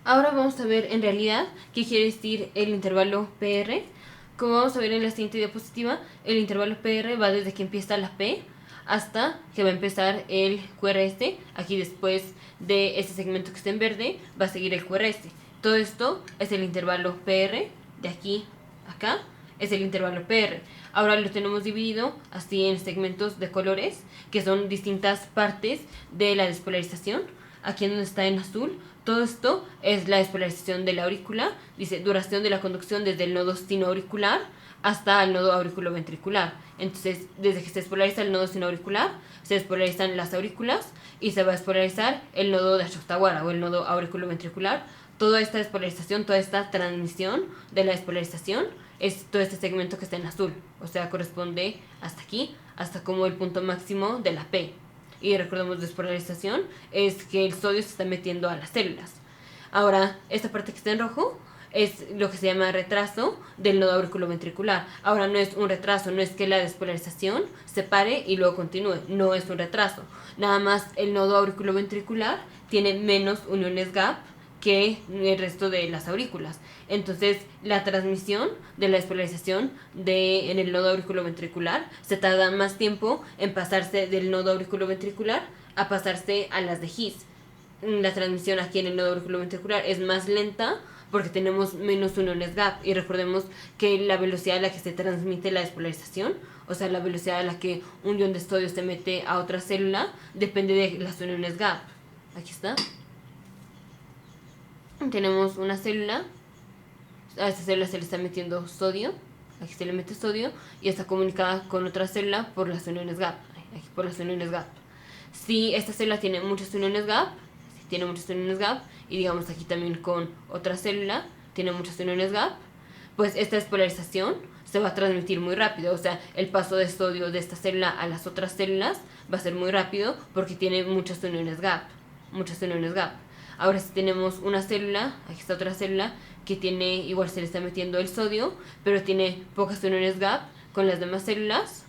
Ahora vamos a ver en realidad qué quiere decir el intervalo PR. Como vamos a ver en la siguiente diapositiva, el intervalo PR va desde que empieza la P hasta que va a empezar el QRS. Aquí después de este segmento que está en verde va a seguir el QRS. Todo esto es el intervalo PR, de aquí a acá es el intervalo PR. Ahora lo tenemos dividido así en segmentos de colores, que son distintas partes de la despolarización. Aquí en donde está en azul, todo esto es la despolarización de la aurícula. Dice duración de la conducción desde el nodo sinoauricular hasta el nodo auriculoventricular. Entonces, desde que se despolariza el nodo sinoauricular, se despolarizan las aurículas y se va a despolarizar el nodo de Ashokawara o el nodo auriculoventricular. Toda esta despolarización, toda esta transmisión de la despolarización es todo este segmento que está en azul. O sea, corresponde hasta aquí, hasta como el punto máximo de la P. Y recordemos, despolarización es que el sodio se está metiendo a las células. Ahora, esta parte que está en rojo es lo que se llama retraso del nodo auriculoventricular. Ahora no es un retraso, no es que la despolarización se pare y luego continúe, no es un retraso. Nada más el nodo auriculoventricular tiene menos uniones gap que el resto de las aurículas. Entonces, la transmisión de la despolarización en el nodo auriculoventricular se tarda más tiempo en pasarse del nodo auriculoventricular a pasarse a las de His. La transmisión aquí en el nodo auriculoventricular es más lenta porque tenemos menos uniones gap. Y recordemos que la velocidad a la que se transmite la despolarización, o sea, la velocidad a la que un ion de sodio se mete a otra célula, depende de las uniones gap. Aquí está. Tenemos una célula, a esta célula se le está metiendo sodio, aquí se le mete sodio y está comunicada con otra célula por las uniones gap, aquí por las uniones gap. Si esta célula tiene muchas uniones gap, y digamos aquí también con otra célula tiene muchas uniones gap, pues esta despolarización se va a transmitir muy rápido. O sea, el paso de sodio de esta célula a las otras células va a ser muy rápido porque tiene muchas uniones gap. Ahora si tenemos una célula, aquí está otra célula que tiene, igual se le está metiendo el sodio, pero tiene pocas uniones gap con las demás células,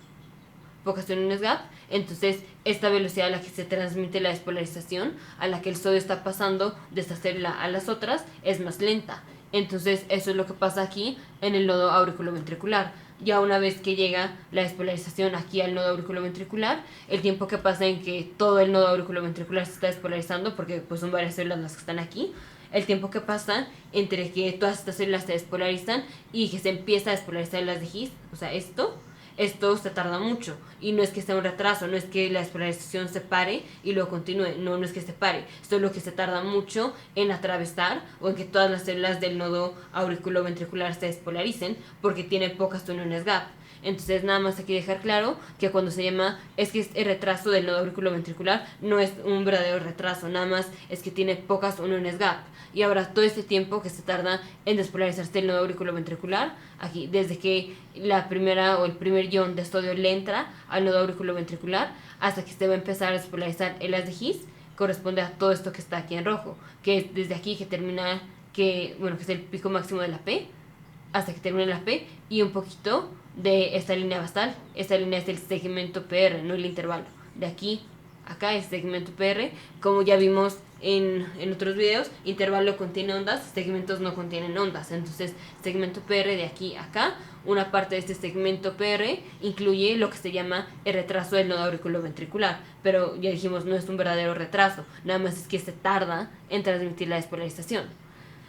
entonces esta velocidad a la que se transmite la despolarización, a la que el sodio está pasando de esta célula a las otras, es más lenta. Entonces eso es lo que pasa aquí en el nodo auriculoventricular. Ya una vez que llega la despolarización aquí al nodo auriculoventricular, el tiempo que pasa en que todo el nodo auriculoventricular se está despolarizando, porque pues son varias células las que están aquí, el tiempo que pasa entre que todas estas células se despolarizan y que se empieza a despolarizar las de His, o sea, esto se tarda mucho. Y no es que sea un retraso, no es que la despolarización se pare y luego continúe, no es que se pare, esto es lo que se tarda mucho en atravesar o en que todas las células del nodo auriculoventricular se despolaricen porque tiene pocas uniones gap. Entonces nada más hay que dejar claro que cuando se llama es que el retraso del nodo auriculoventricular no es un verdadero retraso, nada más es que tiene pocas uniones gap. Y ahora todo este tiempo que se tarda en despolarizarse el nodo auriculoventricular, aquí desde que la primera o el primer ion de sodio le entra al nodo auriculoventricular hasta que se va a empezar a despolarizar el haz de His, corresponde a todo esto que está aquí en rojo, que es desde aquí que termina, que es el pico máximo de la P, hasta que termine la P y un poquito de esta línea basal. Esta línea es el segmento PR, no el intervalo. De aquí a acá es segmento PR. Como ya vimos en otros videos, intervalo contiene ondas, segmentos no contienen ondas. Entonces, segmento PR de aquí a acá, una parte de este segmento PR incluye lo que se llama el retraso del nodo auriculoventricular. Pero ya dijimos, no es un verdadero retraso, nada más es que se tarda en transmitir la despolarización.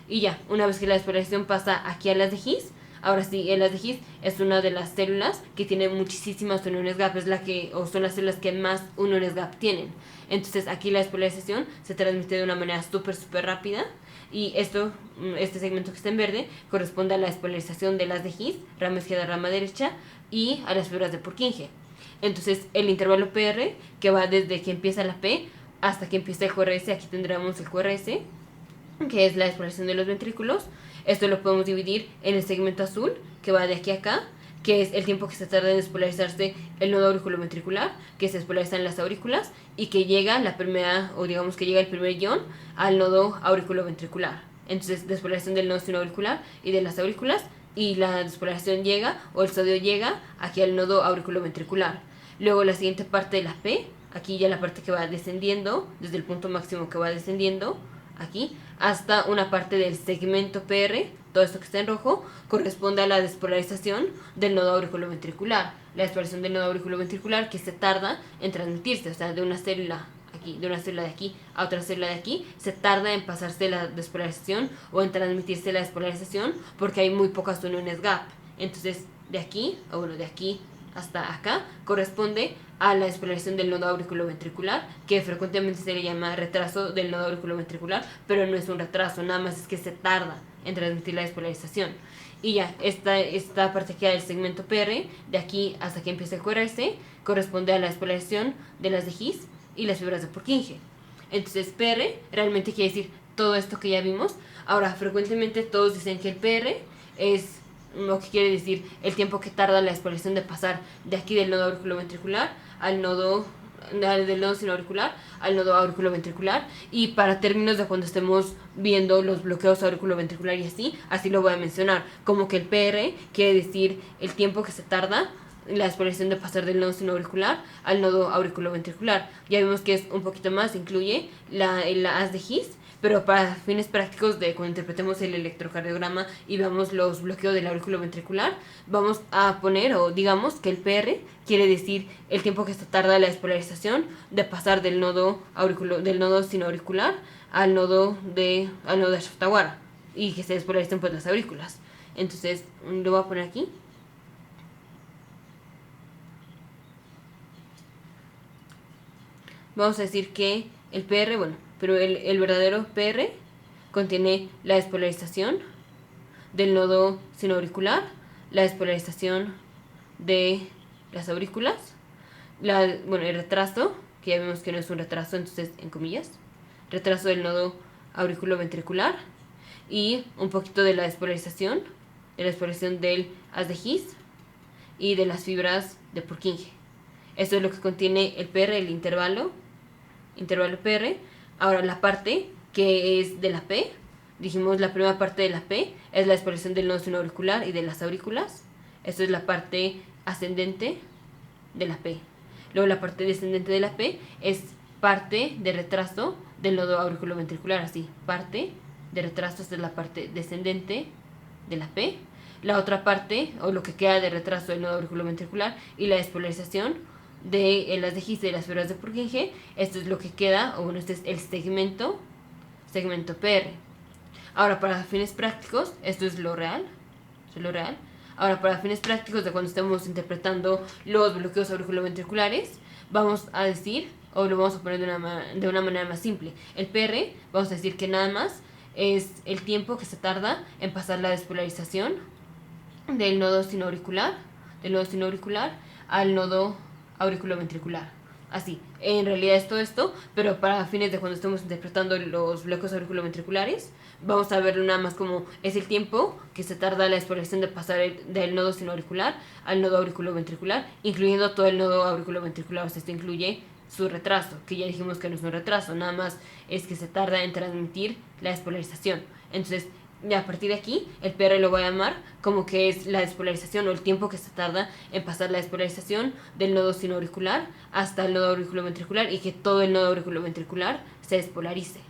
Y ya, una vez que la despolarización pasa aquí a las de His, ahora sí, el haz de His es una de las células que tiene muchísimas uniones gap, son las células que más uniones gap tienen. Entonces aquí la despolarización se transmite de una manera súper rápida y este segmento que está en verde corresponde a la despolarización del haz de His, rama izquierda, rama derecha, y a las fibras de Purkinje. Entonces el intervalo PR, que va desde que empieza la P hasta que empieza el QRS, aquí tendremos el QRS, que es la despolarización de los ventrículos. Esto lo podemos dividir en el segmento azul, que va de aquí a acá, que es el tiempo que se tarda en despolarizarse el nodo auriculoventricular, que se despolarizan las aurículas, y que llega el primer ion al nodo auriculoventricular. Entonces, despolarización del nodo sinoauricular y de las aurículas, y la despolarización llega, o el sodio llega, aquí al nodo auriculoventricular. Luego la siguiente parte de la P, aquí ya la parte que va descendiendo, desde el punto máximo que va descendiendo, aquí, hasta una parte del segmento PR, todo esto que está en rojo, corresponde a la despolarización del nodo auriculoventricular. La despolarización del nodo auriculoventricular que se tarda en transmitirse, o sea, de una célula aquí, de una célula de aquí a otra célula de aquí, se tarda en pasarse la despolarización o en transmitirse la despolarización porque hay muy pocas uniones gap. Entonces, de aquí, o bueno, de aquí hasta acá, corresponde a la despolarización del nodo auriculoventricular, que frecuentemente se le llama retraso del nodo auriculoventricular, pero no es un retraso, nada más es que se tarda en transmitir la despolarización. Y ya, esta parte que del segmento PR, de aquí hasta que empieza el QRS, corresponde a la despolarización de las de His y las fibras de Purkinje. Entonces, PR realmente quiere decir todo esto que ya vimos. Ahora, frecuentemente todos dicen que el PR es lo que quiere decir el tiempo que tarda la despolarización de pasar de aquí del nodo auriculoventricular al nodo del nodo sinoauricular al nodo auriculoventricular, y para términos de cuando estemos viendo los bloqueos auriculoventricular y así lo voy a mencionar, como que el PR quiere decir el tiempo que se tarda la despolarización de pasar del nodo sinoauricular al nodo auriculoventricular. Ya vimos que es un poquito más, incluye la haz de His, pero para fines prácticos de cuando interpretemos el electrocardiograma y veamos los bloqueos del aurículo ventricular, vamos a poner, o digamos que el PR quiere decir el tiempo que se tarda la despolarización de pasar del nodo sinoauricular al nodo de Ashoftawara y que se despolaricen pues las aurículas. Entonces lo voy a poner aquí. Vamos a decir que el PR, bueno, pero el verdadero PR contiene la despolarización del nodo sinoauricular, la despolarización de las aurículas, el retraso, que ya vimos que no es un retraso, entonces en comillas, retraso del nodo auriculoventricular, y un poquito de la despolarización del haz de His y de las fibras de Purkinje. Esto es lo que contiene el PR, el intervalo PR. Ahora la parte que es de la P, dijimos la primera parte de la P es la despolarización del nodo sinoauricular y de las aurículas. Esto es la parte ascendente de la P. Luego la parte descendente de la P es parte de retraso del nodo auriculoventricular, así, parte de retraso, esta es la parte descendente de la P. La otra parte, o lo que queda de retraso del nodo auriculoventricular y la despolarización de las de His y de las fibras de Purkinje, esto es lo que queda, o bueno, este es el segmento PR. Ahora, para fines prácticos, esto es lo real. Ahora, para fines prácticos de cuando estemos interpretando los bloqueos auriculoventriculares, vamos a decir, o lo vamos a poner de una manera más simple. El PR, vamos a decir que nada más es el tiempo que se tarda en pasar la despolarización del nodo sinoauricular al nodo auriculoventricular. Así, en realidad es todo esto, pero para fines de cuando estemos interpretando los bloqueos auriculoventriculares, vamos a verlo nada más como es el tiempo que se tarda la despolarización de pasar del nodo sinoauricular al nodo auriculoventricular, incluyendo todo el nodo auriculoventricular. O sea, esto incluye su retraso, que ya dijimos que no es un retraso, nada más es que se tarda en transmitir la despolarización. Entonces, y a partir de aquí, el PR lo voy a llamar como que es la despolarización o el tiempo que se tarda en pasar la despolarización del nodo sinoauricular hasta el nodo auriculoventricular y que todo el nodo auriculoventricular se despolarice.